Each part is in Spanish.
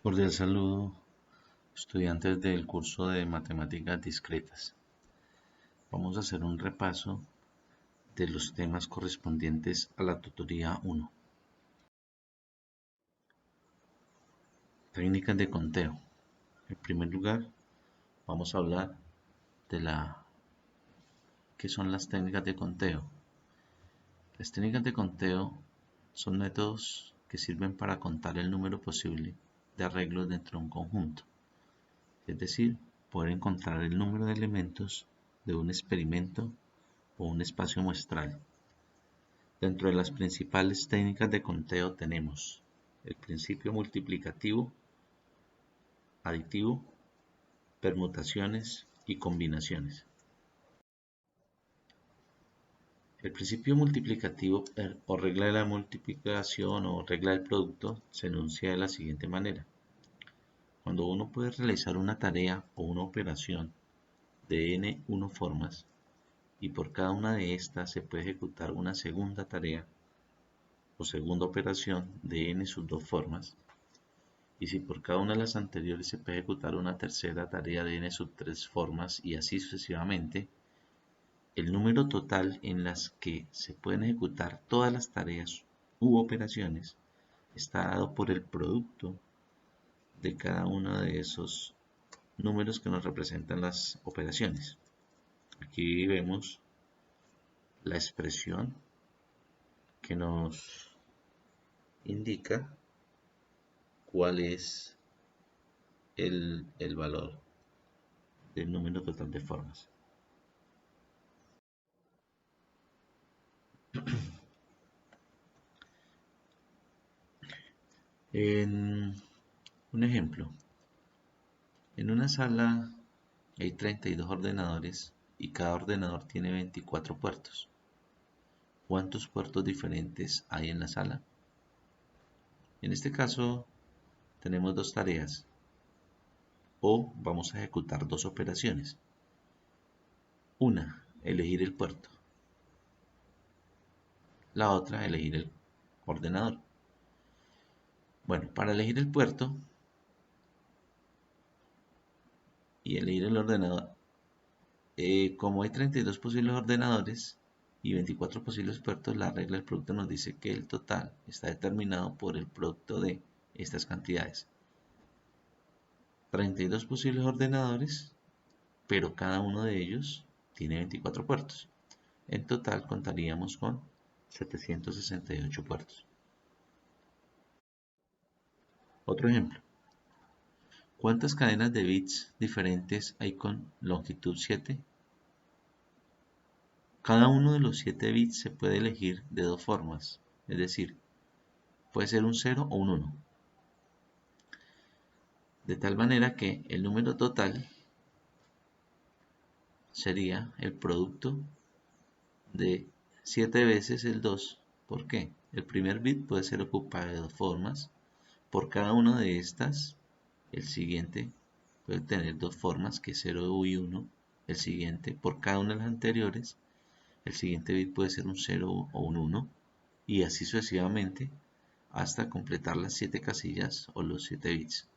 Cordial saludo, estudiantes del curso de Matemáticas Discretas. Vamos a hacer un repaso de los temas correspondientes a la tutoría 1. Técnicas de conteo. En primer lugar, vamos a hablar de qué son las técnicas de conteo. Las técnicas de conteo son métodos que sirven para contar el número posible de arreglos dentro de un conjunto, es decir, poder encontrar el número de elementos de un experimento o un espacio muestral. Dentro de las principales técnicas de conteo tenemos el principio multiplicativo, aditivo, permutaciones y combinaciones. El principio multiplicativo o regla de la multiplicación o regla del producto se enuncia de la siguiente manera. Cuando uno puede realizar una tarea o una operación de n formas y por cada una de estas se puede ejecutar una segunda tarea o segunda operación de n sub 2 formas, y si por cada una de las anteriores se puede ejecutar una tercera tarea de n sub 3 formas y así sucesivamente, el número total en las que se pueden ejecutar todas las tareas u operaciones está dado por el producto de cada uno de esos números que nos representan las operaciones. Aquí vemos la expresión que nos indica cuál es el valor del número total de formas. En un ejemplo, en una sala hay 32 ordenadores y cada ordenador tiene 24 puertos. ¿Cuántos puertos diferentes hay en la sala? En este caso tenemos dos tareas o vamos a ejecutar dos operaciones. Una, elegir el puerto. La otra, elegir el ordenador. Bueno, para elegir el puerto y elegir el ordenador, como hay 32 posibles ordenadores y 24 posibles puertos, la regla del producto nos dice que el total está determinado por el producto de estas cantidades. 32 posibles ordenadores, pero cada uno de ellos tiene 24 puertos. En total contaríamos con 768 puertos. Otro ejemplo. ¿Cuántas cadenas de bits diferentes hay con longitud 7? Cada uno de los 7 bits se puede elegir de dos formas, es decir, puede ser un 0 o un 1. De tal manera que el número total sería el producto de 7 veces el 2. ¿Por qué? El primer bit puede ser ocupado de dos formas. Por cada una de estas, el siguiente puede tener dos formas, que es 0 y 1. El siguiente, por cada una de las anteriores, el siguiente bit puede ser un 0 o un 1. Y así sucesivamente hasta completar las 7 casillas o los 7 bits.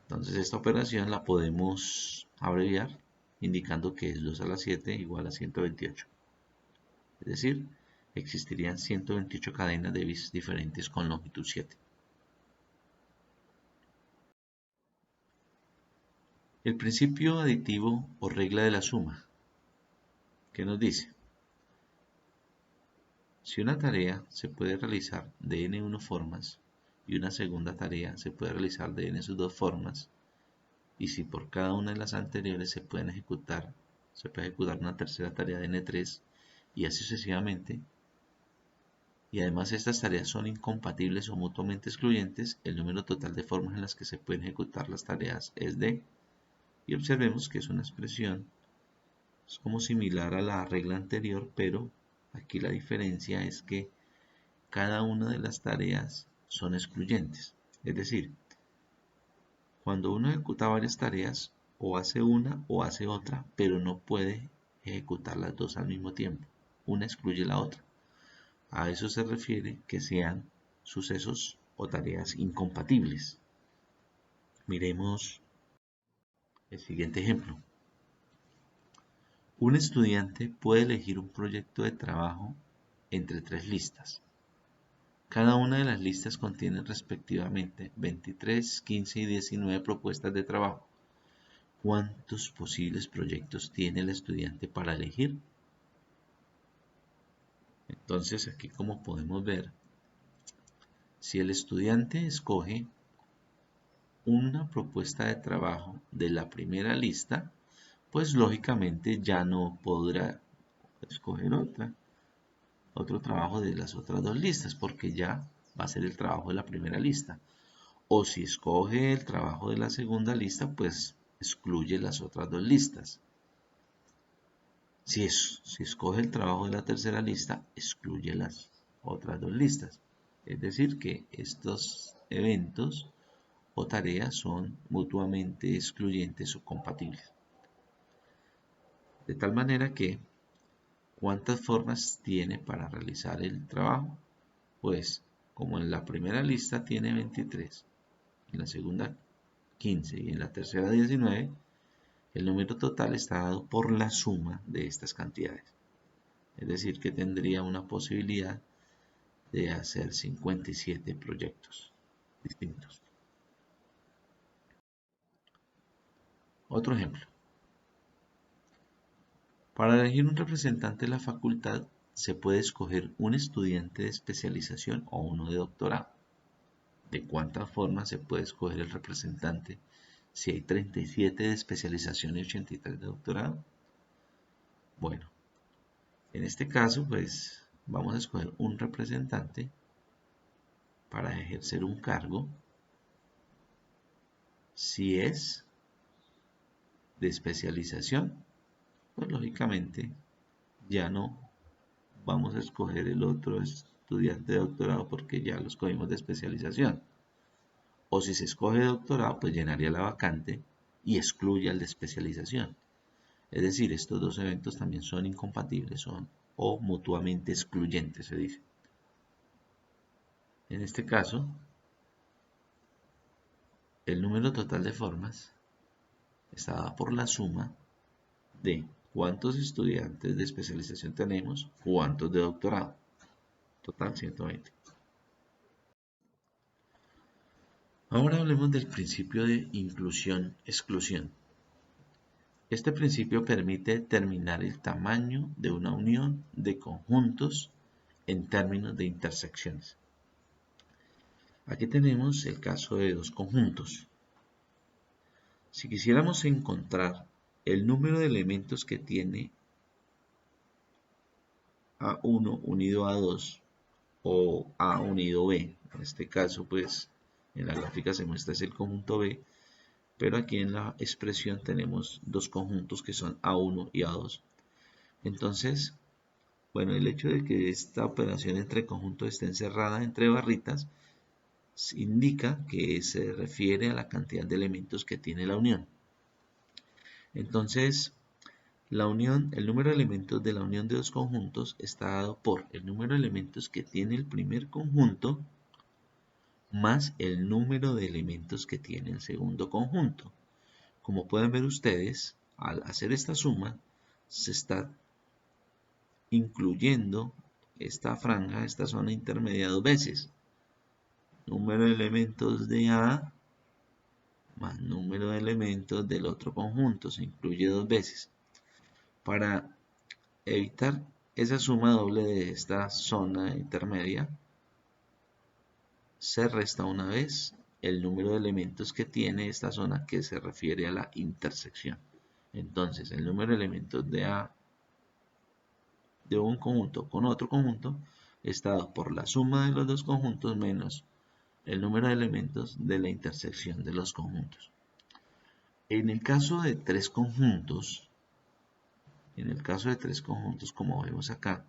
Entonces esta operación la podemos abreviar indicando que es 2 a la 7 igual a 128. Es decir, existirían 128 cadenas de bits diferentes con longitud 7. El principio aditivo o regla de la suma, ¿qué nos dice? Si una tarea se puede realizar de n formas y una segunda tarea se puede realizar de n sub 2 formas, y si por cada una de las anteriores se puede ejecutar una tercera tarea de n3 y así sucesivamente, y además estas tareas son incompatibles o mutuamente excluyentes, el número total de formas en las que se pueden ejecutar las tareas es d. Y observemos que es una expresión, es como similar a la regla anterior, pero aquí la diferencia es que cada una de las tareas son excluyentes. Es decir, cuando uno ejecuta varias tareas, o hace una o hace otra, pero no puede ejecutar las dos al mismo tiempo. Una excluye la otra. A eso se refiere que sean sucesos o tareas incompatibles. Miremos el siguiente ejemplo. Un estudiante puede elegir un proyecto de trabajo entre 3 listas. Cada una de las listas contiene respectivamente 23, 15 y 19 propuestas de trabajo. ¿Cuántos posibles proyectos tiene el estudiante para elegir? Entonces, aquí como podemos ver, si el estudiante escoge una propuesta de trabajo de la primera lista, pues lógicamente ya no podrá escoger otro trabajo de las otras 2 listas, porque ya va a ser el trabajo de la primera lista. O si escoge el trabajo de la segunda lista, pues excluye las otras 2 listas. Si escoge el trabajo de la tercera lista, excluye las otras 2 listas. Es decir, que estos eventos o tareas son mutuamente excluyentes o compatibles. De tal manera que, ¿cuántas formas tiene para realizar el trabajo? Pues, como en la primera lista tiene 23, en la segunda 15 y en la tercera 19, el número total está dado por la suma de estas cantidades. Es decir, que tendría una posibilidad de hacer 57 proyectos distintos. Otro ejemplo. Para elegir un representante de la facultad se puede escoger un estudiante de especialización o uno de doctorado. ¿De cuántas formas se puede escoger el representante si hay 37 de especialización y 83 de doctorado? Bueno, en este caso pues vamos a escoger un representante para ejercer un cargo si es de especialización, pues lógicamente ya no vamos a escoger el otro estudiante de doctorado porque ya lo escogimos de especialización. O si se escoge de doctorado, pues llenaría la vacante y excluye al de especialización. Es decir, estos 2 eventos también son incompatibles o mutuamente excluyentes, se dice. En este caso, el número total de formas está dado por la suma de cuántos estudiantes de especialización tenemos, cuántos de doctorado. Total 120. Ahora hablemos del principio de inclusión-exclusión. Este principio permite determinar el tamaño de una unión de conjuntos en términos de intersecciones. Aquí tenemos el caso de 2 conjuntos. Si quisiéramos encontrar el número de elementos que tiene A1 unido a 2 o A unido B, en este caso pues en la gráfica se muestra es el conjunto B, pero aquí en la expresión tenemos 2 conjuntos que son A1 y A2. Entonces, bueno, el hecho de que esta operación entre conjuntos esté encerrada entre barritas indica que se refiere a la cantidad de elementos que tiene la unión. Entonces, la unión, el número de elementos de la unión de 2 conjuntos está dado por el número de elementos que tiene el primer conjunto más el número de elementos que tiene el segundo conjunto. Como pueden ver ustedes, al hacer esta suma, se está incluyendo esta franja, esta zona intermedia 2 veces. Número de elementos de A más número de elementos del otro conjunto, se incluye 2 veces. Para evitar esa suma doble de esta zona intermedia, se resta una vez el número de elementos que tiene esta zona que se refiere a la intersección. Entonces, el número de elementos de A de un conjunto con otro conjunto está dado por la suma de los 2 conjuntos menos el número de elementos de la intersección de los conjuntos. En el caso de 3 conjuntos, como vemos acá,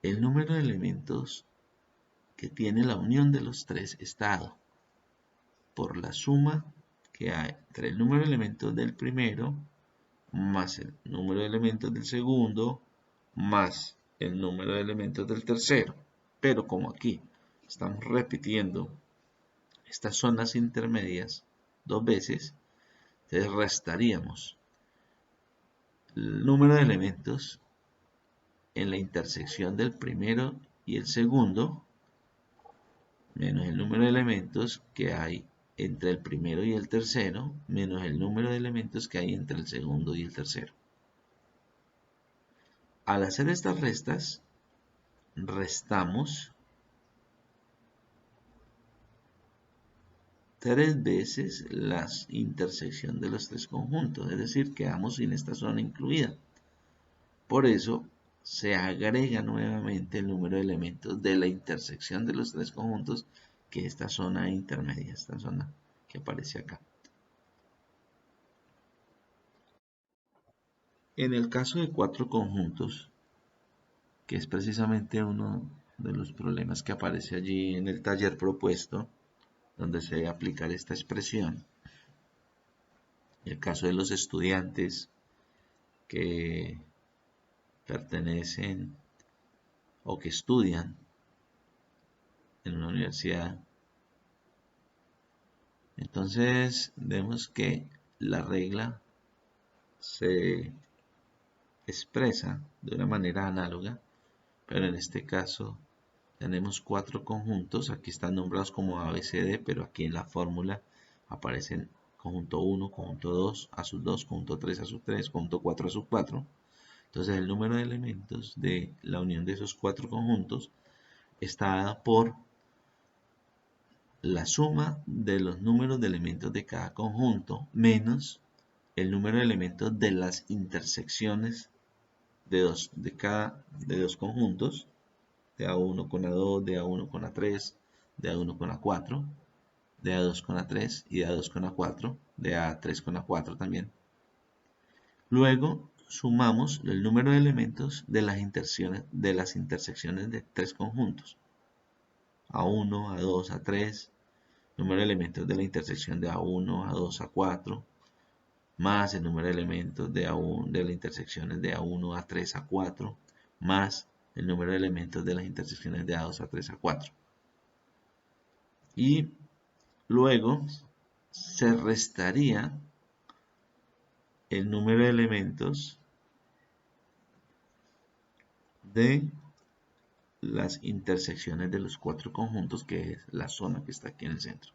el número de elementos que tiene la unión de los 3 está dado por la suma que hay entre el número de elementos del primero más el número de elementos del segundo más el número de elementos del tercero. Pero como aquí estamos repitiendo estas zonas intermedias, dos veces, entonces restaríamos el número de elementos en la intersección del primero y el segundo, menos el número de elementos que hay entre el primero y el tercero, menos el número de elementos que hay entre el segundo y el tercero. Al hacer estas restas, restamos 3 veces la intersección de los tres conjuntos, es decir, quedamos sin esta zona incluida. Por eso se agrega nuevamente el número de elementos de la intersección de los tres conjuntos, que es esta zona intermedia, esta zona que aparece acá. En el caso de cuatro conjuntos, que es precisamente uno de los problemas que aparece allí en el taller propuesto, donde se debe aplicar esta expresión, en el caso de los estudiantes que pertenecen o que estudian en una universidad, entonces vemos que la regla se expresa de una manera análoga, pero en este caso tenemos cuatro conjuntos, aquí están nombrados como A, B, C, D, pero aquí en la fórmula aparecen conjunto 1, conjunto 2, A sub 2, conjunto 3, A sub 3, conjunto 4, A sub 4. Entonces el número de elementos de la unión de esos cuatro conjuntos está dada por la suma de los números de elementos de cada conjunto menos el número de elementos de las intersecciones de dos conjuntos, de A1 con A2, de A1 con A3, de A1 con A4, de A2 con A3 y de A2 con A4, de A3 con A4 también. Luego sumamos el número de elementos de las intersecciones de tres conjuntos, A1, A2, A3, número de elementos de la intersección de A1, A2, A4, más el número de elementos de las intersecciones de A1, A3, A4, más el número de elementos de las intersecciones de A2, A3, A4. Y luego se restaría el número de elementos de las intersecciones de los cuatro conjuntos, que es la zona que está aquí en el centro.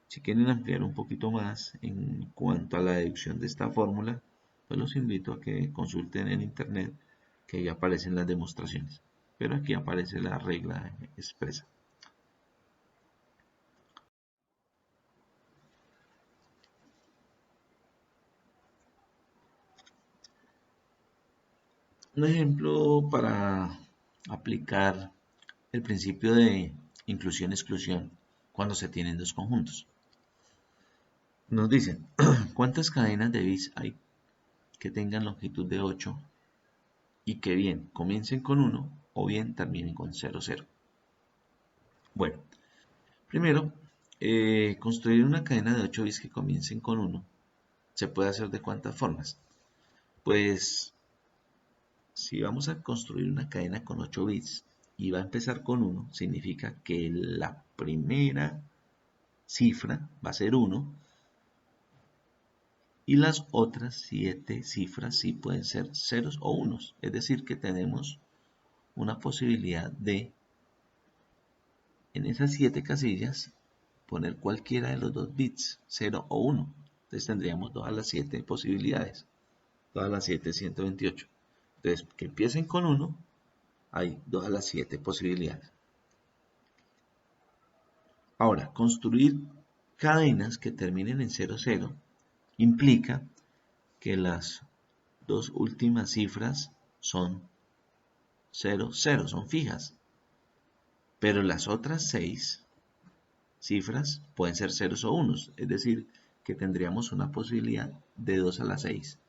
Si quieren ampliar un poquito más en cuanto a la deducción de esta fórmula, pues los invito a que consulten en internet, que ahí aparecen las demostraciones. Pero aquí aparece la regla expresa. Un ejemplo para aplicar el principio de inclusión-exclusión cuando se tienen dos conjuntos. Nos dicen, ¿cuántas cadenas de bits hay que tengan longitud de 8 y que bien comiencen con 1 o bien terminen con 0, 0? Bueno, primero, construir una cadena de 8 bits que comiencen con 1 se puede hacer de cuántas formas. Pues, si vamos a construir una cadena con 8 bits y va a empezar con 1, significa que la primera cifra va a ser 1 y las otras 7 cifras sí pueden ser ceros o unos. Es decir, que tenemos una posibilidad de, en esas 7 casillas, poner cualquiera de los dos bits, 0 o 1. Entonces tendríamos todas las 7 posibilidades, todas las 7, 128. Entonces, que empiecen con 1, hay todas las 7 posibilidades. Ahora, construir cadenas que terminen en 0, 0 implica que las dos últimas cifras son 0, 0, son fijas. Pero las otras 6 cifras pueden ser ceros o unos, es decir, que tendríamos una posibilidad de 2 a la 6,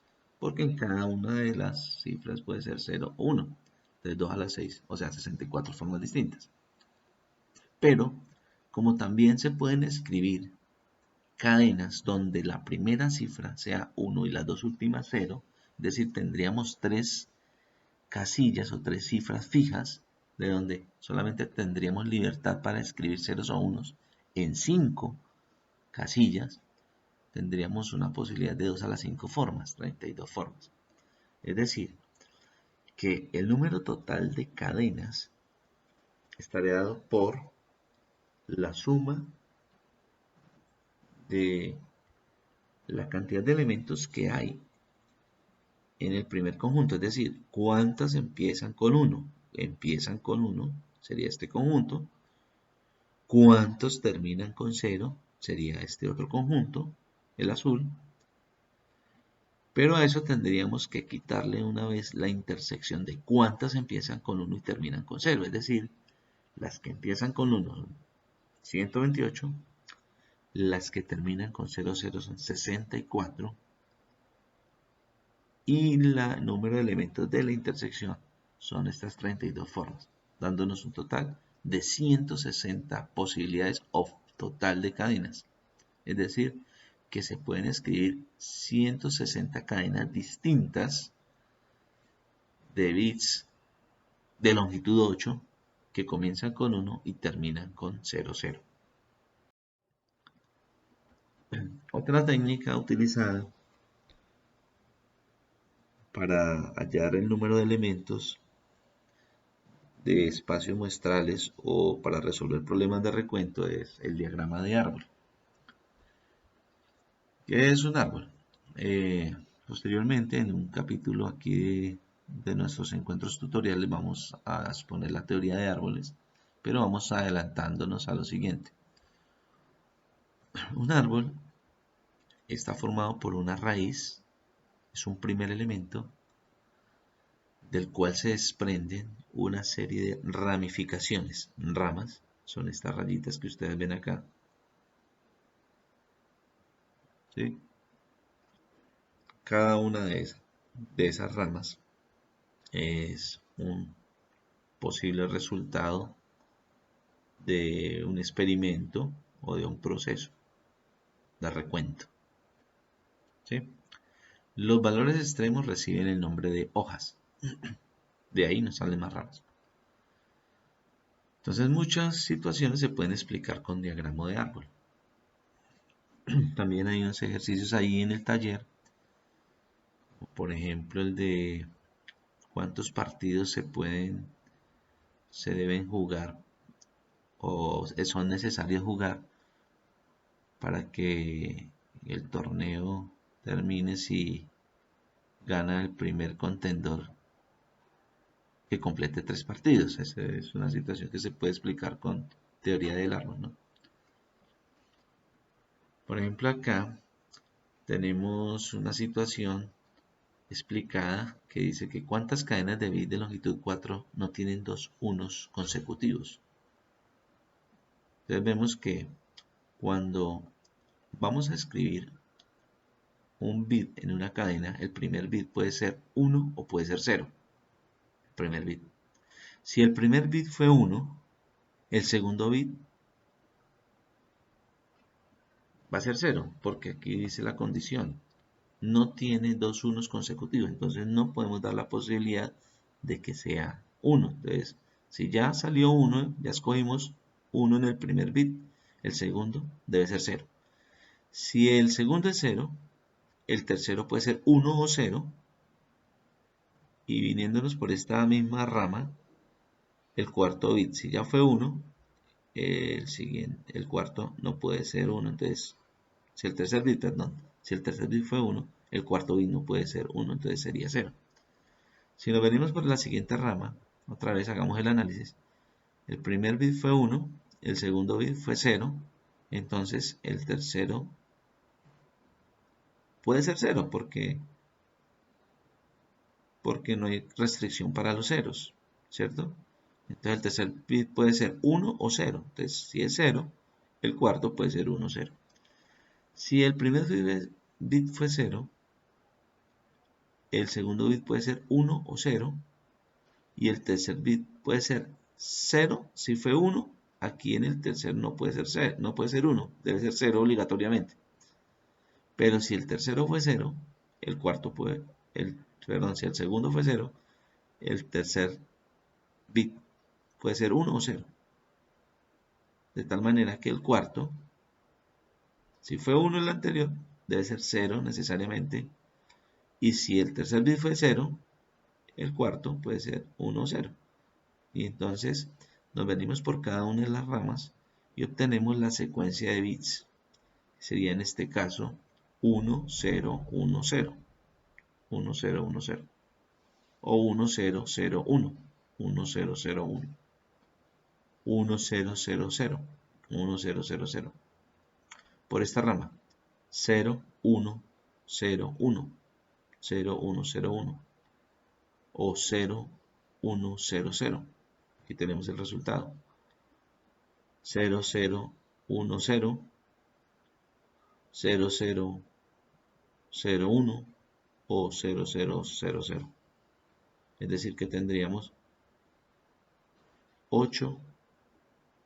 porque en cada una de las cifras puede ser 0 o 1. Entonces 2 a la 6, o sea, 64 formas distintas. Pero, como también se pueden escribir cadenas donde la primera cifra sea 1 y las dos últimas 0, es decir, tendríamos 3 casillas o 3 cifras fijas, de donde solamente tendríamos libertad para escribir ceros o unos en 5 casillas, tendríamos una posibilidad de 2 a la 5 formas, 32 formas. Es decir, que el número total de cadenas estaría dado por la suma de la cantidad de elementos que hay en el primer conjunto, es decir, cuántas empiezan con 1. Empiezan con 1, sería este conjunto. Cuántos terminan con 0, sería este otro conjunto, el azul. Pero a eso tendríamos que quitarle una vez la intersección de cuántas empiezan con 1 y terminan con 0. Es decir, las que empiezan con 1 son 128, las que terminan con 00 son 64 y el número de elementos de la intersección son estas 32 formas, dándonos un total de 160 posibilidades o total de cadenas. Es decir, que se pueden escribir 160 cadenas distintas de bits de longitud 8 que comienzan con 1 y terminan con 00. Otra técnica utilizada para hallar el número de elementos de espacios muestrales o para resolver problemas de recuento es el diagrama de árbol. ¿Qué es un árbol? Posteriormente, en un capítulo aquí de nuestros encuentros tutoriales, vamos a exponer la teoría de árboles, pero vamos adelantándonos a lo siguiente. Un árbol está formado por una raíz, es un primer elemento, del cual se desprenden una serie de ramificaciones, ramas, son estas rayitas que ustedes ven acá, ¿sí? Cada una de esas ramas es un posible resultado de un experimento o de un proceso de recuento, ¿sí? Los valores extremos reciben el nombre de hojas, de ahí nos salen más ramas. Entonces muchas situaciones se pueden explicar con diagrama de árbol. También hay unos ejercicios ahí en el taller, por ejemplo el de cuántos partidos se deben jugar o son necesarios jugar para que el torneo termine si gana el primer contendor que complete 3 partidos. Esa es una situación que se puede explicar con teoría del árbol, ¿no? Por ejemplo, acá tenemos una situación explicada que dice que cuántas cadenas de bits de longitud 4 no tienen dos unos consecutivos. Entonces vemos que cuando vamos a escribir un bit en una cadena, el primer bit puede ser 1 o puede ser 0. El primer bit. Si el primer bit fue 1, el segundo bit va a ser 0, porque aquí dice la condición. No tiene dos unos consecutivos, entonces no podemos dar la posibilidad de que sea 1. Entonces, si ya salió 1, ya escogimos 1 en el primer bit, el segundo debe ser 0. Si el segundo es 0, el tercero puede ser 1 o 0, y viniéndonos por esta misma rama, el cuarto bit, si ya fue 1, el cuarto no puede ser 1, entonces, si el tercer bit fue 1, el cuarto bit no puede ser 1, entonces sería 0. Si nos venimos por la siguiente rama, otra vez hagamos el análisis. El primer bit fue 1, el segundo bit fue 0, entonces el tercero puede ser 0 porque no hay restricción para los ceros, ¿cierto? Entonces el tercer bit puede ser 1 o 0. Entonces si es 0, el cuarto puede ser 1 o 0. Si el primer bit fue 0, el segundo bit puede ser 1 o 0 y el tercer bit puede ser 0. Si fue 1, aquí en el tercer no puede ser 0, no puede ser 1, debe ser 0 obligatoriamente. Pero si el tercero fue 0, el cuarto puede, perdón, si el segundo fue 0, el tercer bit puede ser 1 o 0. De tal manera que el cuarto, si fue 1 el anterior, debe ser 0 necesariamente. Y si el tercer bit fue 0, el cuarto puede ser 1 o 0. Y entonces nos venimos por cada una de las ramas y obtenemos la secuencia de bits. Sería en este caso 1, 0, 1, 0, 1, 0, 1, 0. O 1, 0, 0, 1, 1, 0, 0, 1, 1, 0, 0, 0, 1, 0, 0, 0. Por esta rama, 0, 1, 0, 1, 0, 1, 0, 1 o 0, 1, 0, 0. Aquí tenemos el resultado. 0, 0, 1, 0, 0, 0, 0, 1 o 0, 0, 0, 0. Es decir, que tendríamos 8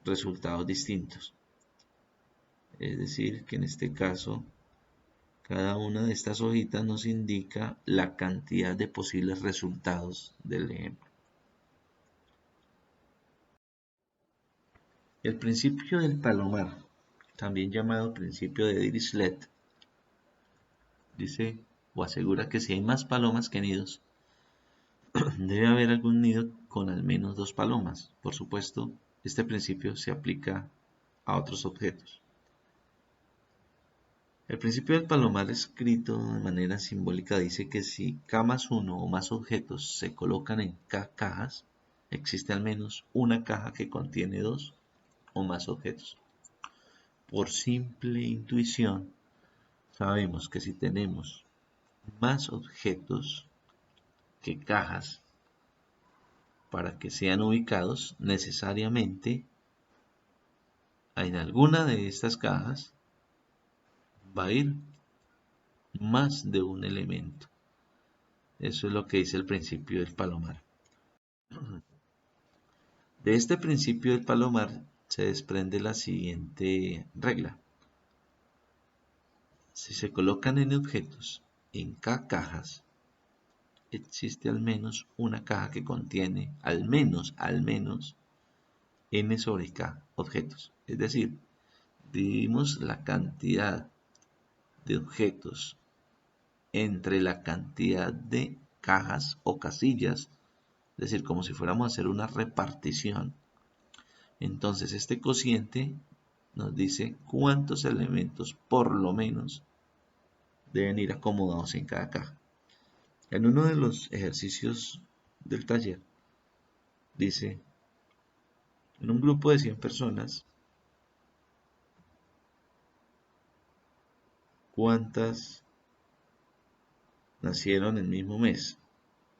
resultados distintos. Es decir, que en este caso, cada una de estas hojitas nos indica la cantidad de posibles resultados del ejemplo. El principio del palomar, también llamado principio de Dirichlet, dice o asegura que si hay más palomas que nidos, debe haber algún nido con al menos 2 palomas. Por supuesto, este principio se aplica a otros objetos. El principio del palomar escrito de manera simbólica dice que si k más 1 o más objetos se colocan en k cajas, existe al menos una caja que contiene 2 o más objetos. Por simple intuición, sabemos que si tenemos más objetos que cajas para que sean ubicados, necesariamente en alguna de estas cajas va a ir más de un elemento. Eso es lo que dice el principio del palomar. De este principio del palomar se desprende la siguiente regla. Si se colocan n objetos en k cajas, existe al menos una caja que contiene al menos n sobre k objetos. Es decir, dividimos la cantidad de objetos entre la cantidad de cajas o casillas, es decir, como si fuéramos a hacer una repartición. Entonces este cociente nos dice cuántos elementos por lo menos deben ir acomodados en cada caja. En uno de los ejercicios del taller dice, en un grupo de 100 personas, ¿cuántas nacieron el mismo mes?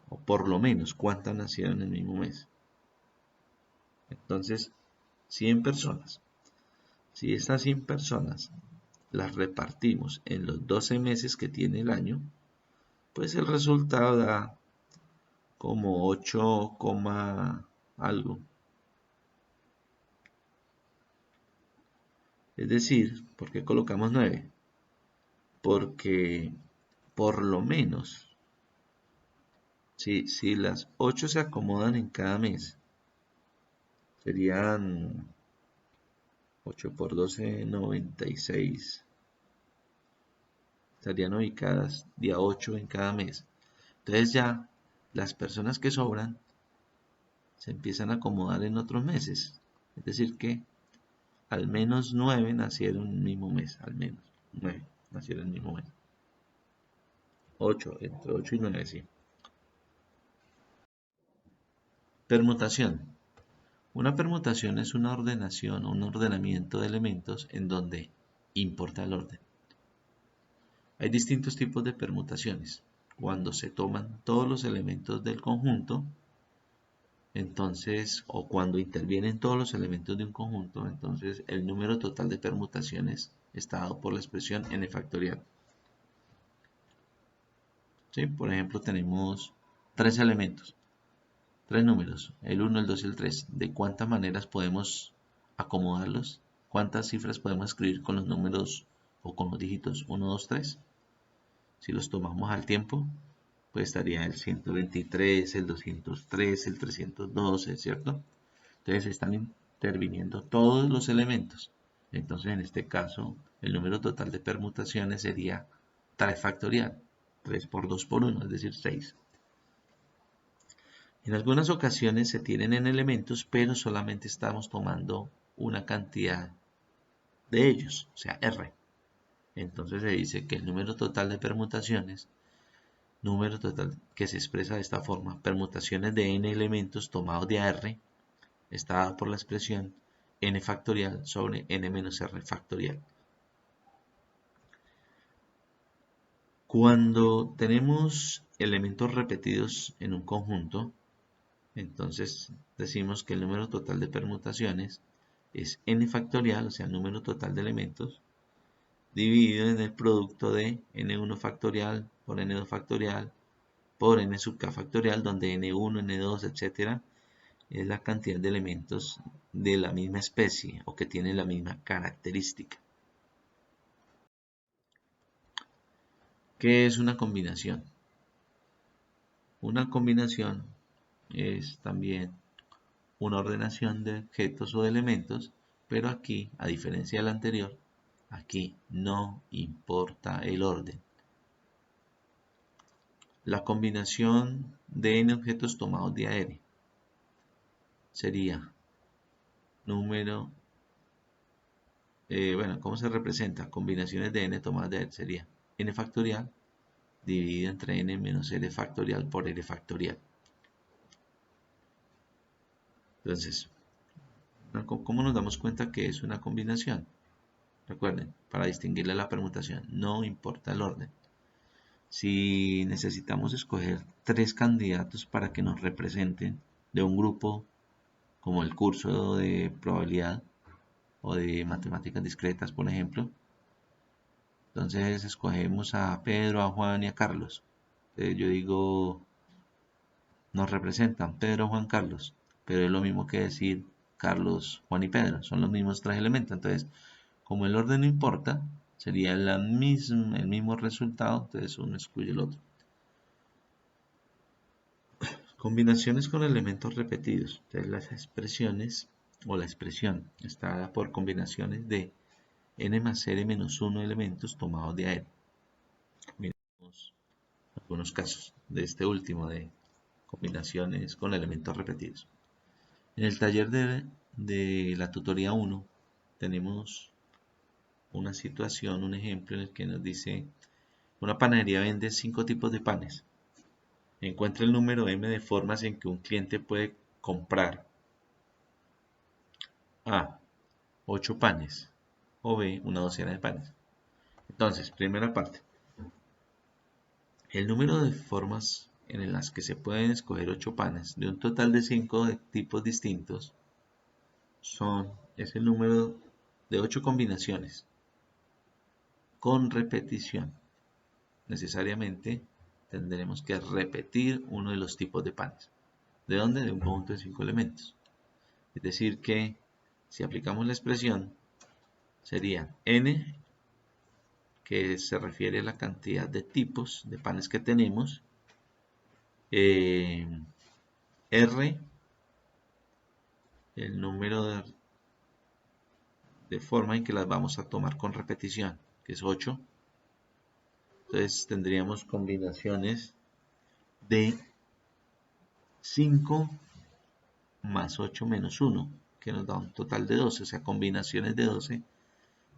O por lo menos, ¿cuántas nacieron el mismo mes? Entonces, 100 personas. Si estas 100 personas las repartimos en los 12 meses que tiene el año, pues el resultado da como 8, algo. Es decir, ¿por qué colocamos 9? Porque por lo menos, si las 8 se acomodan en cada mes, serían 8 por 12, 96. Estarían ubicadas día 8 en cada mes. Entonces ya las personas que sobran se empiezan a acomodar en otros meses. Es decir que al menos 9 nacieron en el mismo mes. Al menos 9 nacieron en el mismo mes. 8, entre 8 y 9, sí. Permutación. Una permutación es una ordenación o un ordenamiento de elementos en donde importa el orden. Hay distintos tipos de permutaciones. Cuando se toman todos los elementos del conjunto, entonces, o cuando intervienen todos los elementos de un conjunto, entonces el número total de permutaciones está dado por la expresión n factorial. ¿Sí? Por ejemplo, tenemos 3 elementos, 3 números, el 1, el 2 y el 3. ¿De cuántas maneras podemos acomodarlos? ¿Cuántas cifras podemos escribir con los números o con los dígitos 1, 2, 3? Si los tomamos al tiempo, pues estaría el 123, el 203, el 312, ¿cierto? Entonces están interviniendo todos los elementos. Entonces, en este caso, el número total de permutaciones sería 3 factorial. 3 por 2 por 1, es decir, 6. En algunas ocasiones se tienen en elementos, pero solamente estamos tomando una cantidad de ellos, o sea, R. Entonces se dice que el número total de permutaciones, número total que se expresa de esta forma, permutaciones de n elementos tomados de R, está dado por la expresión n factorial sobre n menos r factorial. Cuando tenemos elementos repetidos en un conjunto, entonces decimos que el número total de permutaciones es n factorial, o sea, el número total de elementos, dividido en el producto de n1 factorial por n2 factorial por n sub k factorial, donde n1, n2, etc. es la cantidad de elementos de la misma especie o que tienen la misma característica. ¿Qué es una combinación? Una combinación es también una ordenación de objetos o de elementos, pero aquí, a diferencia del anterior, aquí no importa el orden. La combinación de n objetos tomados de AR sería número, bueno, ¿cómo se representa? Combinaciones de n tomadas de AR sería n factorial dividido entre n menos r factorial por r factorial. Entonces, ¿cómo nos damos cuenta que es una combinación? Recuerden, para distinguirle la permutación, no importa el orden. Si necesitamos escoger 3 candidatos para que nos representen de un grupo como el curso de probabilidad o de matemáticas discretas, por ejemplo, entonces escogemos a Pedro, a Juan y a Carlos. Yo digo, nos representan Pedro, Juan, Carlos, pero es lo mismo que decir Carlos, Juan y Pedro, son los mismos 3 elementos. Entonces, como el orden no importa, sería el mismo resultado, entonces uno excluye el otro. Combinaciones con elementos repetidos. Entonces las expresiones o la expresión está dada por combinaciones de n más r menos 1 elementos tomados de AR. Miremos algunos casos de este último de combinaciones con elementos repetidos. En el taller de la tutoría 1 tenemos una situación, un ejemplo en el que nos dice una panadería vende 5 tipos de panes. Encuentra el número m de formas en que un cliente puede comprar A, 8 panes o B, una docena de panes. Entonces, primera parte. El número de formas en las que se pueden escoger 8 panes de un total de 5 tipos distintos es el número de 8 combinaciones con repetición. Necesariamente tendremos que repetir uno de los tipos de panes. ¿De dónde? De un conjunto de 5 elementos. Es decir que si aplicamos la expresión sería n, que se refiere a la cantidad de tipos de panes que tenemos, R, el número de forma en que las vamos a tomar con repetición, que es 8. Entonces tendríamos combinaciones de 5 más 8 menos 1, que nos da un total de 12, o sea, combinaciones de 12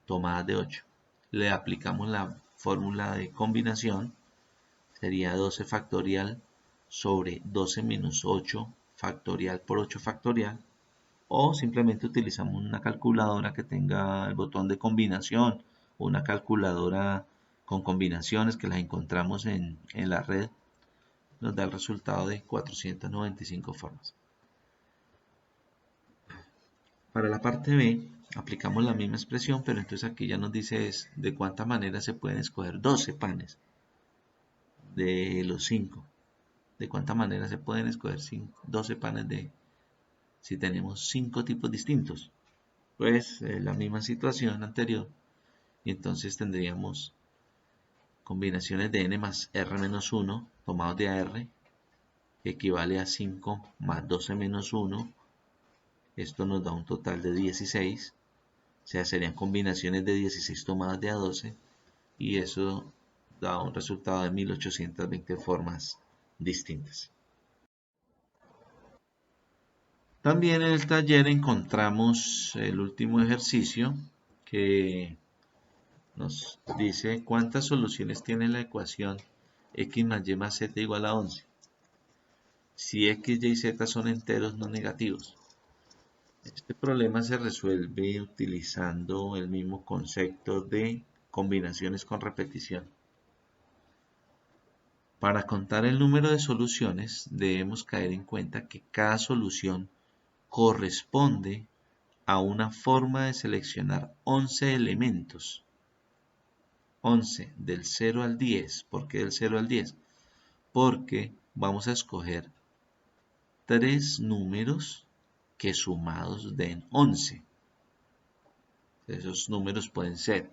tomadas de 8. Le aplicamos la fórmula de combinación, sería 12 factorial sobre 12 menos 8 factorial por 8 factorial, o simplemente utilizamos una calculadora que tenga el botón de combinación o una calculadora con combinaciones que las encontramos en la red, nos da el resultado de 495 formas. Para la parte B aplicamos la misma expresión, pero entonces aquí ya nos dice de cuántas maneras se pueden escoger 12 panes de los 5. De cuántas maneras se pueden escoger 12 panes si tenemos 5 tipos distintos. Pues la misma situación anterior, y entonces tendríamos combinaciones de n más r menos 1 tomados de AR, que equivale a 5 más 12 menos 1. Esto nos da un total de 16. sea, serían combinaciones de 16 tomadas de A12 y eso da un resultado de 1820 formas distintas. También en el taller encontramos el último ejercicio que nos dice cuántas soluciones tiene la ecuación x más y más z igual a 11 si x, y, z son enteros no negativos. Este problema se resuelve utilizando el mismo concepto de combinaciones con repetición. Para contar el número de soluciones debemos caer en cuenta que cada solución corresponde a una forma de seleccionar 11 elementos. 11 del 0 al 10. ¿Por qué del 0 al 10? Porque vamos a escoger 3 números que sumados den 11. Esos números pueden ser,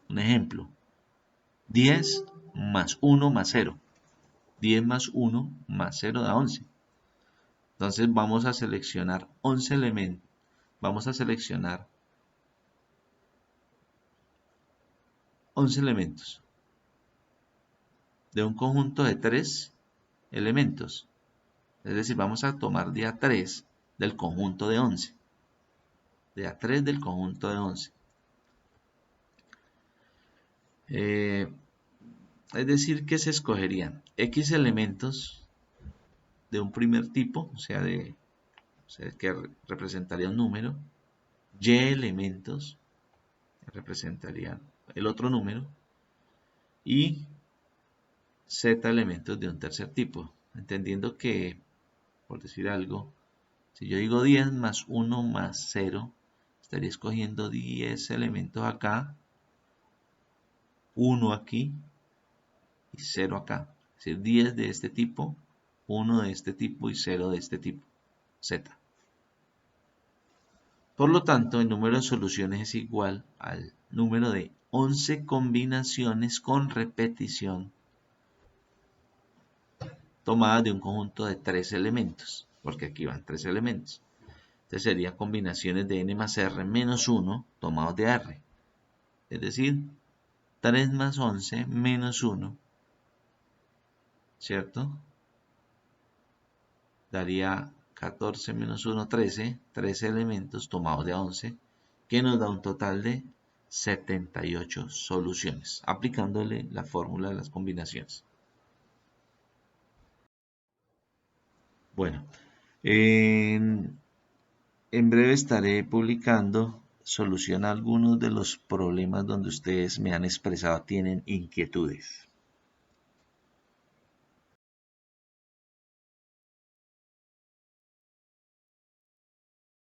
un ejemplo, 10 más 1 más 0. 10 más 1 más 0 da 11. Entonces vamos a seleccionar 11 elementos. Vamos a seleccionar 11 elementos de un conjunto de 3 elementos. Es decir, vamos a tomar de A3 del conjunto de 11. De A3 del conjunto de 11. Es decir, que se escogerían X elementos de un primer tipo, o sea, que representaría un número, Y elementos que representarían el otro número, y Z elementos de un tercer tipo, entendiendo que, por decir algo, si yo digo 10 más 1 más 0, estaría escogiendo 10 elementos acá, 1 aquí y 0 acá. Es decir, 10 de este tipo, 1 de este tipo y 0 de este tipo, Z. Por lo tanto, el número de soluciones es igual al número de 11 combinaciones con repetición tomadas de un conjunto de 3 elementos, porque aquí van 3 elementos. Entonces serían combinaciones de n más r menos 1 tomados de r. Es decir, 3 más 11 menos 1, ¿cierto? Daría 14 menos 1, 13, 13 elementos tomados de 11, que nos da un total de 78 soluciones, aplicándole la fórmula de las combinaciones. Bueno, en breve estaré publicando solución a algunos de los problemas donde ustedes me han expresado tienen inquietudes.